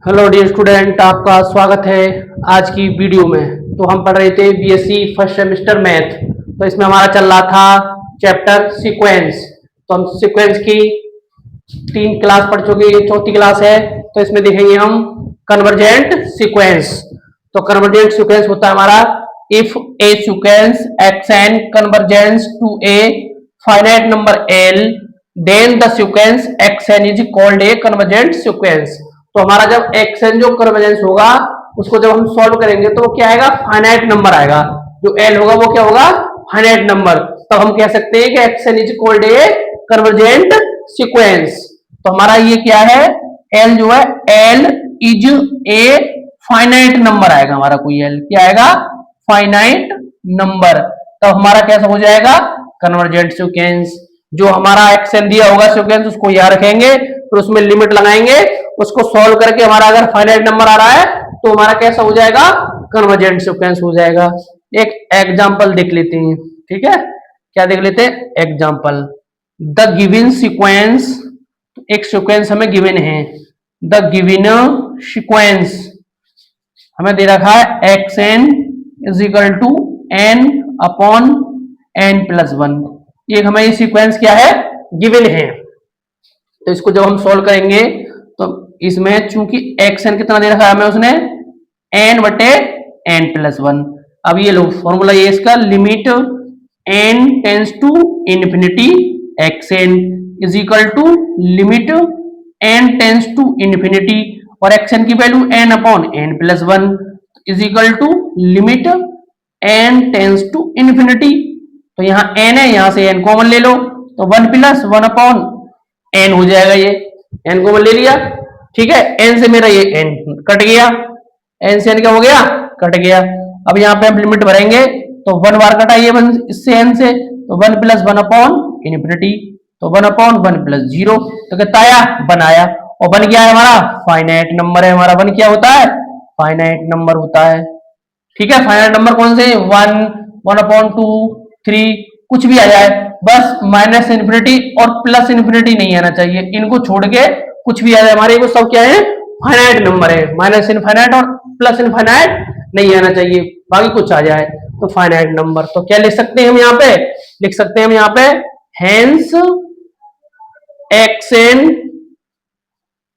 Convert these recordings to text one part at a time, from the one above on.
Hello dear student, आपका स्वागत है आज की वीडियो में। तो हम पढ़ रहे थे बीएससी फर्स्ट सेमेस्टर मैथ। तो इसमें हमारा चल रहा था चैप्टर सीक्वेंस। तो हम सीक्वेंस की 3 क्लास पढ़ चुके हैं, ये चौथी क्लास है। तो इसमें देखेंगे हम कन्वर्जेंट सीक्वेंस। तो कन्वर्जेंट सीक्वेंस होता है हमारा if a sequence x n convergence to a finite number l then the sequence x n is called a convergent sequence. तो हमारा जब एक्सएन जो कन्वर्जेंस होगा उसको जब हम सॉल्व करेंगे तो वो क्या आएगा, फाइनाइट नंबर आएगा। जो एल होगा वो क्या होगा, फाइनाइट नंबर। तो हम कह सकते हैं कि xn is called a convergent sequence. तो हमारा ये क्या है, एल जो है L is a finite number आएगा। हमारा कोई एल क्या आएगा, फाइनाइट नंबर। तो हमारा कैसा हो जाएगा, कन्वर्जेंट सीक्वेंस। जो हमारा एक्सएन दिया होगा सीक्वेंस उसको याद रखेंगे, फिर उसमें लिमिट लगाएंगे, उसको सॉल्व करके हमारा अगर फाइनाइट नंबर आ रहा है तो हमारा कैसा हो जाएगा, कन्वर्जेंट सीक्वेंस हो जाएगा। एक एग्जांपल देख लेते हैं, ठीक है। क्या देख लेते हैं, एग्जांपल। द गिवन सीक्वेंस, एक सीक्वेंस हमें गिवन है। द गिवन सीक्वेंस हमें दे रखा है x n is equal to n upon n plus one. ये हमें ये सीक्वेंस क्या है, गिवन है। तो इसको जब हम सॉल्व करेंगे तो इसमें चूंकि एक्स एन कितना दे रखा है हमें उसने, एन बटे एन प्लस वन। अब ये लो फॉर्मूला ये इसका, limit n tends to infinity x n is equal to limit n tends to infinity और एक्स एन की value n upon n plus one is equal to limit n tends to infinity. तो यहाँ N है, यहां से N common ले लो तो one plus one upon n हो जाएगा। ये एन कॉमन ले लिया, ठीक है। एन से मेरा ये एन कट गया, एन से एन क्या हो गया, कट गया। अब यहाँ पे हम लिमिट भरेंगे तो वन बार कटा ये वन इससे एन से, तो one plus one upon infinity, तो one upon one plus zero. तो कितना आया, बनाया। और वन क्या है हमारा, फाइनाइट नंबर है हमारा। वन क्या होता है, फाइनाइट नंबर होता है, ठीक है। फाइनाइट नंबर कौन से, one, one upon two, three, कुछ भी आ जाए, बस माइनस इन्फिनिटी और प्लस इन्फिनिटी नहीं आना चाहिए। इनको छोड़ के कुछ भी आ जाए हमारे, वो सब क्या है, फाइनाइट नंबर है। माइनस इनफाइनाइट और प्लस इनफाइनाइट नहीं आना चाहिए, बाकी कुछ आ जाए तो फाइनाइट नंबर। तो क्या लिख सकते हैं हम यहाँ पे, लिख सकते हैं हम यहाँ पे, hence xn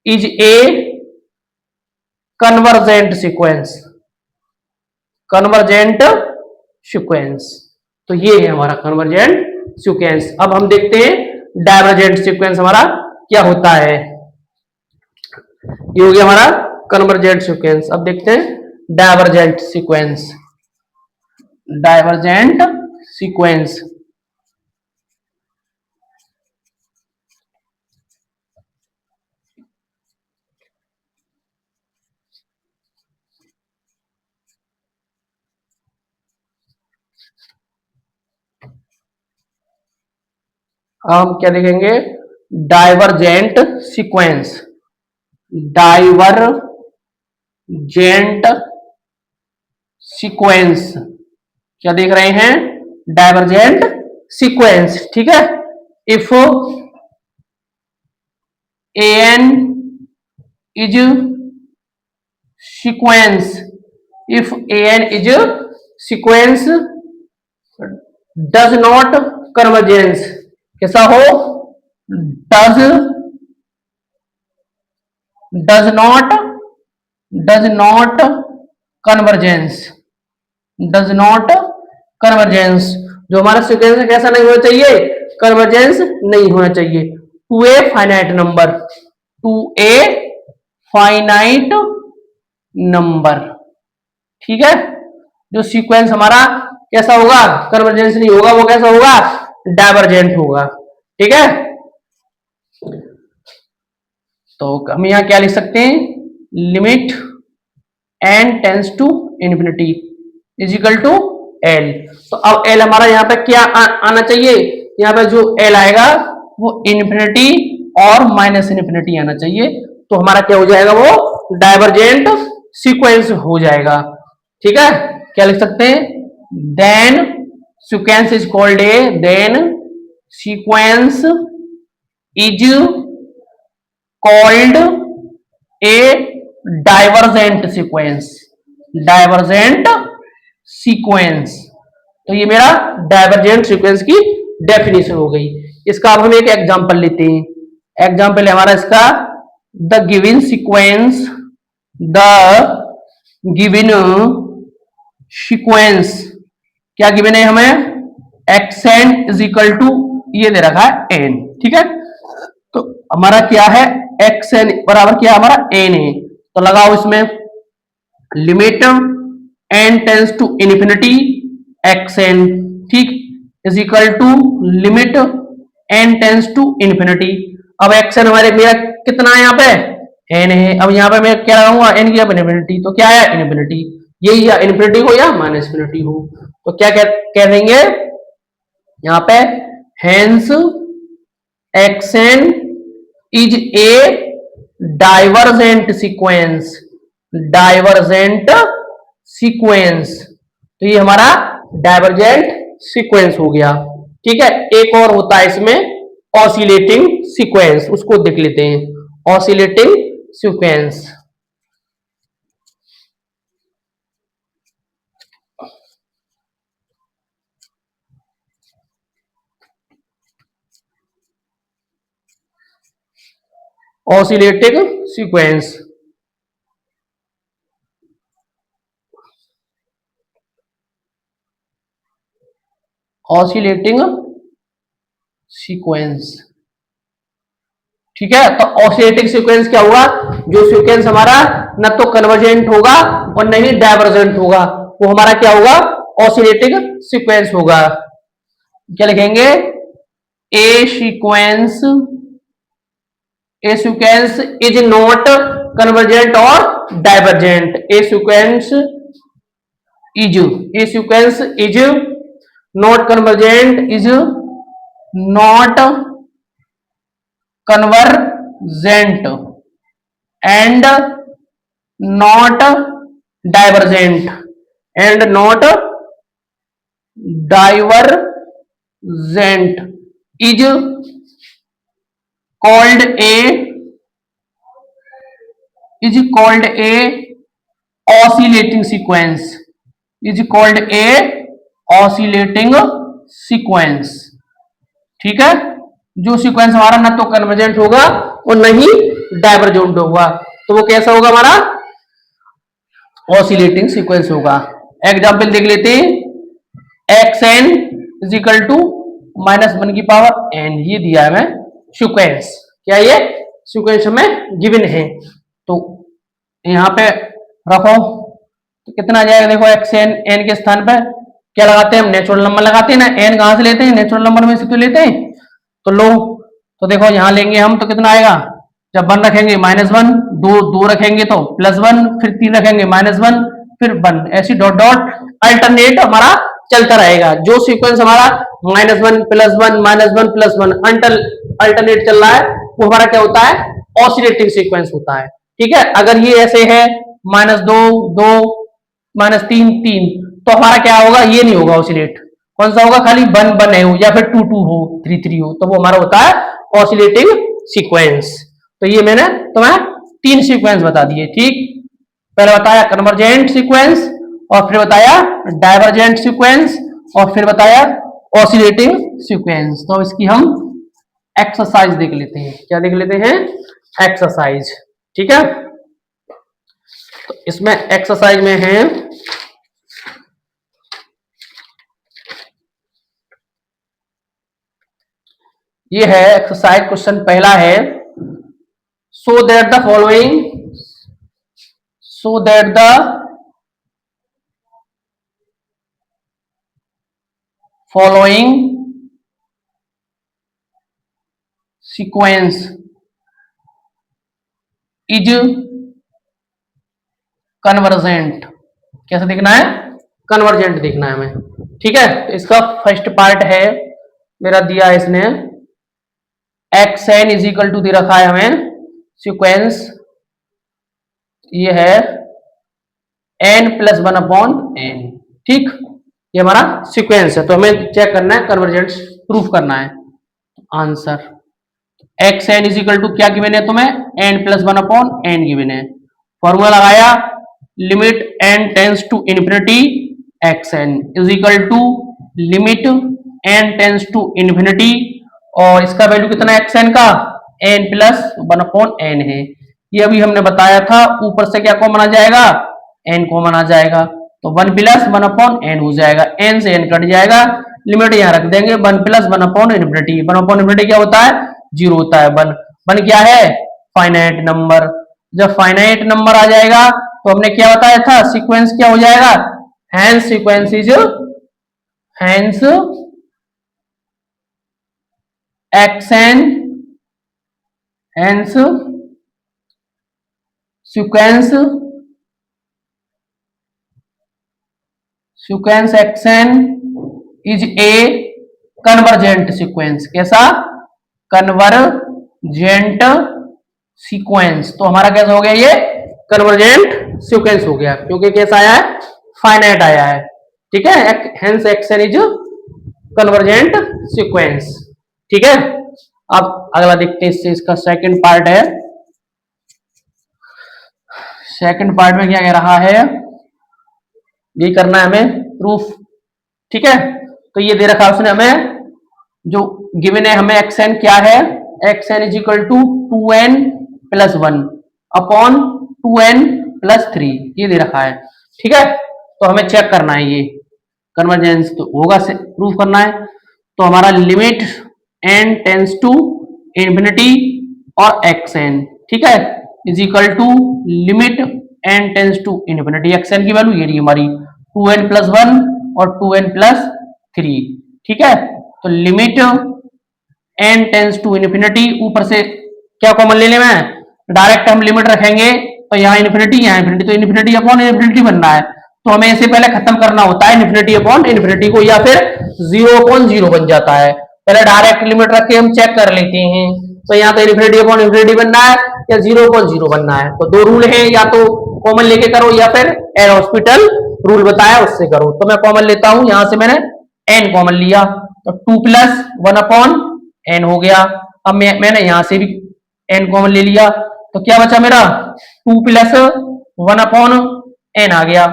is a convergent sequence, convergent sequence. तो ये है हमारा कन्वर्जेंट सीक्वेंस। अब हम देखते हैं डाइवर्जेंट सीक्वेंस हमारा क्या होता है। ये हो गया हमारा कन्वर्जेंट सीक्वेंस। अब देखते हैं डाइवर्जेंट सीक्वेंस। डाइवर्जेंट सीक्वेंस हम क्या देखेंगे, डाइवर्जेंट सीक्वेंस। डाइवर्जेंट सीक्वेंस क्या देख रहे हैं, डाइवर्जेंट सीक्वेंस, ठीक है। If n is sequence, if n is sequence does not convergence, कैसा हो, does not convergence, does not convergence. जो हमारा सीक्वेंस है कैसा नहीं होना चाहिए, कन्वर्जेंस नहीं होना चाहिए to a finite number, to a finite number, ठीक है। जो सीक्वेंस हमारा कैसा होगा, कन्वर्जेंस नहीं होगा, वो कैसा होगा, डाइवर्जेंट होगा, ठीक है। तो हम यहां क्या लिख सकते हैं, limit n tends to infinity is equal to l. तो अब एल हमारा यहाँ पे क्या आना चाहिए, यहाँ पे जो एल आएगा वो इंफिनिटी और माइनस इंफिनिटी आना चाहिए। तो हमारा क्या हो जाएगा, वो डाइवर्जेंट सीक्वेंस हो जाएगा, ठीक है। क्या लिख सकते हैं, then sequence is called a, then sequence is called a divergent sequence, divergent sequence. तो ये मेरा डाइवर्जेंट सीक्वेंस की डेफिनेशन हो गई। इसका अब हम एक एग्जांपल लेते हैं। एग्जांपल है हमारा इसका, the given sequence, the given sequence, क्या गिवन है हमें, x n is equal to, ये दे रखा है एन, ठीक है। तो हमारा क्या है, एक्स एन बराबर क्या हमारा एन है। तो लगाओ इसमें limit n tends to infinity x n, ठीक, is equal to limit n tends to infinity. अब एक्स एन हमारे मेरा कितना है यहाँ पे, एन है। अब यहाँ पे मैं क्या लगाऊंगा, एन की इन्फिनिटी, तो क्या है इन्फिनिटी, यही या इन्फिनिटी हो या माइनस इन्फिनिटी हो। तो क्या कह देंगे यहाँ पे, hence x n is a divergent sequence, divergent sequence. तो ये हमारा डाइवर्जेंट सीक्वेंस हो गया, ठीक है। एक और होता है इसमें ऑसिलेटिंग सीक्वेंस, उसको देख लेते हैं। Oscillating sequence, oscillating sequence, oscillating sequence, ठीक है। तो ऑसिलेटिंग सीक्वेंस क्या हुआ, जो सीक्वेंस हमारा न तो कन्वर्जेंट होगा और न ही डाइवर्जेंट होगा, वो हमारा क्या होगा, ऑसिलेटिंग सीक्वेंस होगा। क्या लिखेंगे, a sequence, a sequence is not convergent और divergent, a sequence is, a sequence is not convergent, is not convergent and not divergent, and not divergent is called a, is called a oscillating sequence, is called a oscillating sequence, ठीक है। जो sequence हमारा ना तो convergent होगा और न ही divergent होगा, तो वो कैसा होगा, हमारा ऑसिलेटिंग सीक्वेंस होगा। एग्जांपल देख लेते हैं, x n is equal to -1 की पावर एन, ये दिया है हमें सीक्वेंस, क्या ये सीक्वेंस हमें गिवन है। तो यहाँ पे रखो, तो कितना आ जाएगा, देखो एक्स एन, एन के स्थान पर क्या लगाते हैं हम, नेचुरल नंबर लगाते हैं ना, एन कहां से लेते हैं, नेचुरल नंबर में से तो लेते हैं। तो लो, तो देखो यहां लेंगे हम तो कितना आएगा, जब 1 रखेंगे -1, 2 रखेंगे तो +1, फिर 3 रखेंगे -1, फिर 1, ऐसी डॉट डॉट अल्टरनेट हमारा चलता रहेगा। जो सीक्वेंस हमारा -1 +1 -1 +1 अल्टरनेट चल रहा है, वो हमारा क्या होता है, ऑसिलेटिंग सीक्वेंस होता है, ठीक है। अगर ये ऐसे है -2 2 -3 3, तो हमारा क्या होगा, ये नहीं होगा ऑसिलेट। कौन सा होगा, खाली 1 1 है या फिर 2 2 हो, 3 3 हो, तो वो हमारा होता है ऑसिलेटिंग सीक्वेंस। तो ये मैंने तुम्हें 3 सीक्वेंस बता दिए, ठीक। पहले बताया कन्वर्जेंट सीक्वेंस, और फिर बताया डाइवर्जेंट सीक्वेंस, और फिर बताया ऑसिलेटिंग सीक्वेंस। तो इसकी हम एक्सरसाइज देख लेते हैं। क्या देख लेते हैं, एक्सरसाइज, ठीक है। तो इसमें एक्सरसाइज में है, ये है एक्सरसाइज क्वेश्चन पहला है, so that the following, so that the following sequence is convergent. कैसे देखना है, कन्वर्जेंट देखना है हमें, ठीक है। तो इसका फर्स्ट पार्ट है मेरा दिया है इसने, x n is equal to दे रखा है हमें सीक्वेंस, ये है n +1 अपॉन n, ठीक। ये हमारा सीक्वेंस है, तो हमें चेक करना है, कन्वर्जेंस प्रूफ करना है। Answer x n is equal to क्या गिवन है तुम्हें, n +1 अपॉन n गिवन है। फॉर्मूला लगाया, limit n tends to infinity x n is equal to limit n tends to infinity, और इसका वैल्यू कितना एक्स एन का n प्लस 1/n है। ये अभी हमने बताया था, ऊपर से क्या कॉमन आ जाएगा, n कॉमन आ जाएगा, तो 1 प्लस 1/n हो जाएगा, n से n कट जाएगा, लिमिट यहां रख देंगे 1 प्लस 1/इन्फिनिटी। 1/इन्फिनिटी क्या होता है, 0 होता है। 1 क्या है, फाइनाइट नंबर। जब फाइनाइट नंबर आ जाएगा तो हमने क्या बताया था, सीक्वेंस क्या हो जाएगा, hence sequence is hence x n, hence sequence x n is a convergent sequence. कैसा, कन्वर्जेंट सीक्वेंस। तो हमारा कैसा हो गया, ये कन्वर्जेंट सीक्वेंस हो गया, क्योंकि कैसा आया है, फाइनाइट आया है। ठीक है, hence xn is convergent sequence. ठीक है, अब अगला देखते हैं, इससे इसका सेकंड पार्ट है। सेकंड पार्ट में क्या कह रहा है, ये करना है हमें प्रूफ। ठीक है, तो ये दे रखा है उसने हमें, जो गिवन है हमें एक्स एन क्या है, x n is equal to 2n plus 1 upon 2n plus 3, ये दे रखा है। ठीक है, तो हमें चेक करना है, ये कन्वर्जेंस तो होगा से प्रूफ करना है। तो हमारा limit n tends to infinity और एक्स एन, ठीक है, is equal to limit n tends to infinity, x n की वैल्यू ये रही हमारी 2n प्लस 1 और 2n प्लस 3। ठीक है, तो limit n tends to infinity, ऊपर से क्या कॉमन ले लेना है, डायरेक्ट हम लिमिट रखेंगे, तो यहाँ इन्फिनिटी यहाँ इन्फिनिटी, तो इन्फिनिटी अपॉन इन्फिनिटी बनना है, तो हमें इसे पहले खत्म करना होता है इन्फिनिटी अपॉन इन्फिनिटी को, या फिर 0 अपॉन 0 बन जाता है। पहले डायरेक्ट लिमिट रख के हम चेक कर लेते हैं, तो यहाँ तो इन्फिनिटी अपॉन इन्फिनिटी बनना है या 0 अपॉन 0 बनना है। तो दो रूल है, या तो कॉमन लेके करो या फिर एल हॉस्पिटल रूल बताया उससे करो। तो मैं कॉमन लेता हूं, यहां से मैंने n कॉमन लिया, तो 2 प्लस 1 अपॉन n हो गया। अब मैंने यहां से भी n कॉमन ले लिया, तो क्या बचा मेरा 2 प्लस 1 अपॉन n आ गया,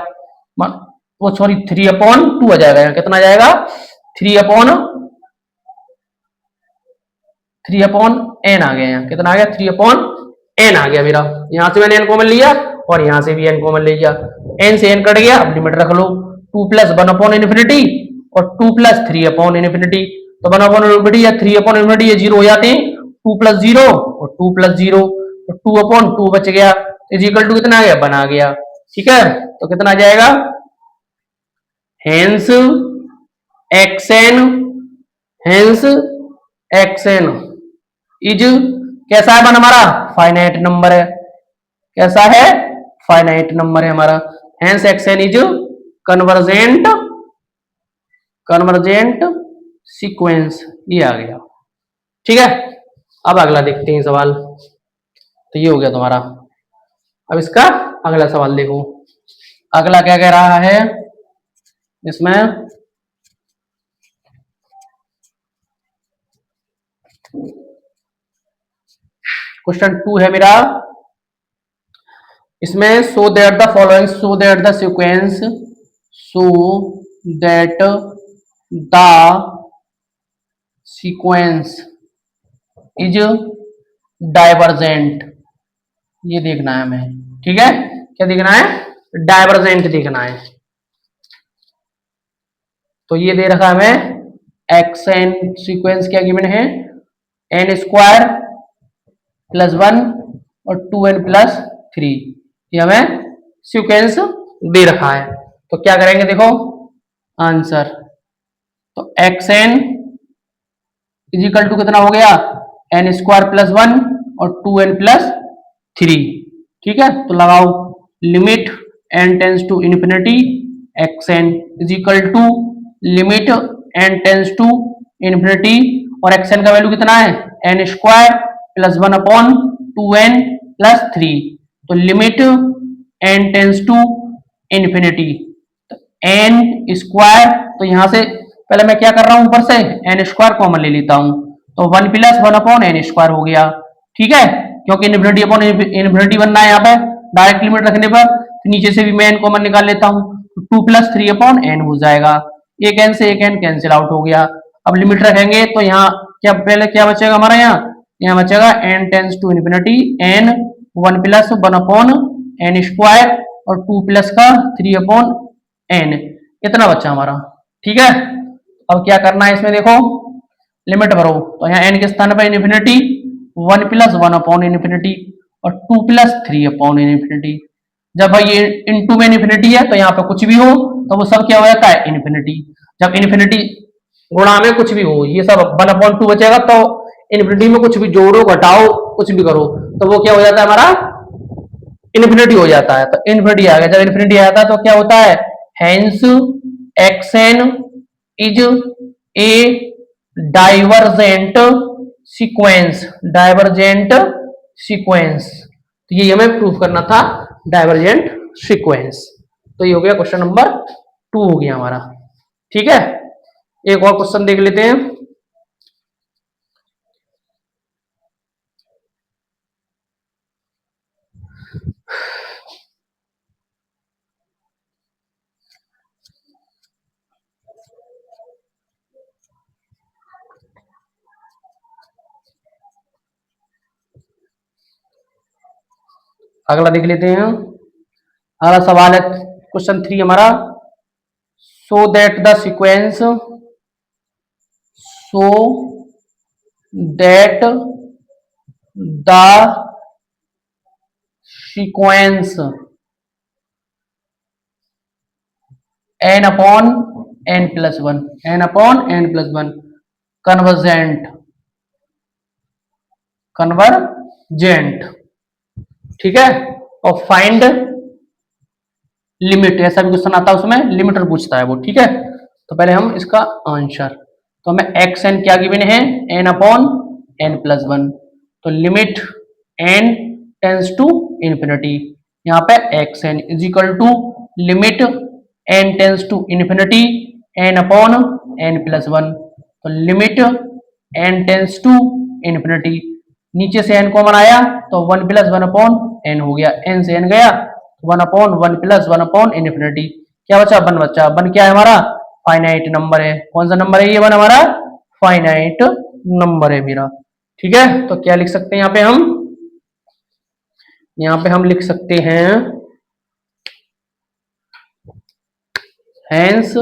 वो सॉरी 3 अपॉन 2 आ जाएगा, कितना आ जाएगा 3 अपॉन n आ गया, यहाँ कितना आ गया 3 अपॉन n आ गया मेरा। यहां से मैंने n कॉमन लिया और यहां से भी n कॉमन ले लिया, n से n कट गया, अब लिमिट रख लो 2 प्लस 1 अपॉन इन्फिनिटी और 2 प्लस 3 अपॉन इन्फिनिटी। तो 1 अपॉन इन्फिनिटी या 3 अपॉन इन्फिनिटी ये 0 हो जाते हैं, 2 प्लस 0 और 2 प्लस 0, तो 2 अपॉन 2 बच गया, इज इक्वल टू कितना आ गया 1 आ गया। ठीक है, तो कितना आ जाएगा, हेंस एक्सएन इज कैसा है, 1 हमारा फाइनाइट नंबर है, कैसा है फाइनाइट नंबर है हमारा, hence xn is convergent sequence, ये आ गया। ठीक है, अब अगला देखते हैं सवाल। तो ये हो गया तुम्हारा, अब इसका अगला सवाल देखो, अगला क्या कह रहा है इसमें, क्वेश्चन 2 है मेरा, इसमें so that the following, so that the sequence, so that the sequence is divergent, ये देखना है हमें। ठीक है, क्या देखना है, डाइवर्जेंट देखना है। तो ये दे रखा है हमें एक्स एन सीक्वेंस क्या गिवन है, n स्क्वायर प्लस 1 और 2n प्लस 3, ये हमें सीक्वेंस दे रखा है। तो क्या करेंगे देखो आंसर, तो x n is equal to कितना हो गया, n स्क्वायर प्लस 1 और 2n प्लस 3। ठीक है, तो लगाओ limit n tends to infinity x n is equal to limit n tends to infinity, और एक्स एन का वैल्यू कितना है n square plus 1 upon 2n plus 3, तो limit n tends to infinity, तो n स्क्वायर, तो यहां से पहले मैं क्या कर रहा हूं, ऊपर से n स्क्वायर कॉमन ले लेता हूं, तो 1 प्लस 1 अपॉन n स्क्वायर हो गया। ठीक है, क्योंकि इन्फिनिटी अपॉन इन्फिनिटी बनना है यहाँ पे, डायरेक्ट लिमिट रखने पर तो नीचे से भी मैं n कॉमन निकाल लेता हूँ, तो 2 प्लस 3/n हो जाएगा। एक n से एक n कैंसिल आउट हो गया। अब लिमिट रखेंगे तो यहाँ क्या पहले क्या बचेगा हमारा, यहाँ बचेगा n tends to infinity n 1 plus 1/n square और 2 प्लस का 3/n, इतना बचा हमारा। ठीक है, अब क्या करना है इसमें देखो, लिमिट भरो तो यहाँ n के स्थान पर इन्फिनिटी 1 प्लस 1/इन्फिनिटी और 2 प्लस 3/इन्फिनिटी। जब भाई ये इनटू में इन्फिनिटी है तो यहाँ पे कुछ भी हो तो वो सब क्या हो जाता है इन्फिनिटी। जब इन्फिनिटी गुणा में कुछ भी हो, ये सब 1/2 बचेगा, तो इन्फिनिटी में कुछ भी जोड़ो घटाओ कुछ भी करो तो वो क्या हो जाता है हमारा इन्फिनिटी हो जाता है। तो इन्फिनिटी आ गया, जब इन्फिनिटी आ जाता है तो क्या होता है, hence xn is a divergent sequence. Divergent sequence, तो ये हमें प्रूफ करना था, डाइवर्जेंट सीक्वेंस। तो ये हो गया क्वेश्चन नंबर 2 हो गया हमारा। ठीक है, एक और क्वेश्चन देख लेते हैं। अगला देख लेते हैं। अगला सवाल है क्वेश्चन 3 हमारा, so that the sequence, so that the sequence n/n+1 n/n+1 convergent. ठीक है, और फाइंड लिमिट, ऐसा भी क्वेश्चन आता है उसमें लिमिटर पूछता है वो। ठीक है, तो पहले हम इसका आंसर, तो हमें xn क्या गिवन है n/n+1, तो limit n tends to infinity, यहाँ पे xn is equal to limit n tends to infinity n/n+1, तो limit n tends to infinity, नीचे से n कॉमन आया तो 1 प्लस 1/n हो गया, n से n गया 1/1 प्लस 1/इन्फिनिटी, क्या बचा 1 बचा। 1 क्या है हमारा फाइनाइट नंबर है। कौन सा नंबर है ये 1 हमारा फाइनाइट नंबर है मेरा। ठीक है, तो क्या लिख सकते हैं यहाँ पे हम लिख सकते हैं हेंस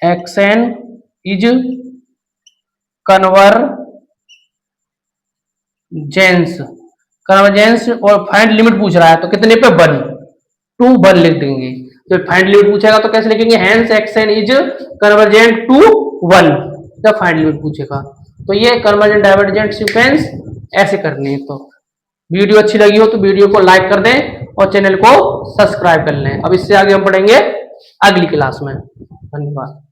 xn इज कन्वर्जेंस और फाइंड लिमिट पूछ रहा है तो कितने पे 1 टू 1 लिख देंगे। तो फाइंड लिमिट पूछेगा तो कैसे लिखेंगे, hence xn is convergent to 1, जब फाइंड लिमिट पूछेगा। तो ये कन्वर्जेंट डाइवर्जेंट सीक्वेंस ऐसे करनी है। तो वीडियो अच्छी लगी हो तो वीडियो को लाइक कर दें और चैनल को सब्सक्राइब कर लें। अब इससे आगे हम पढ़ेंगे अगली क्लास में। धन्यवाद।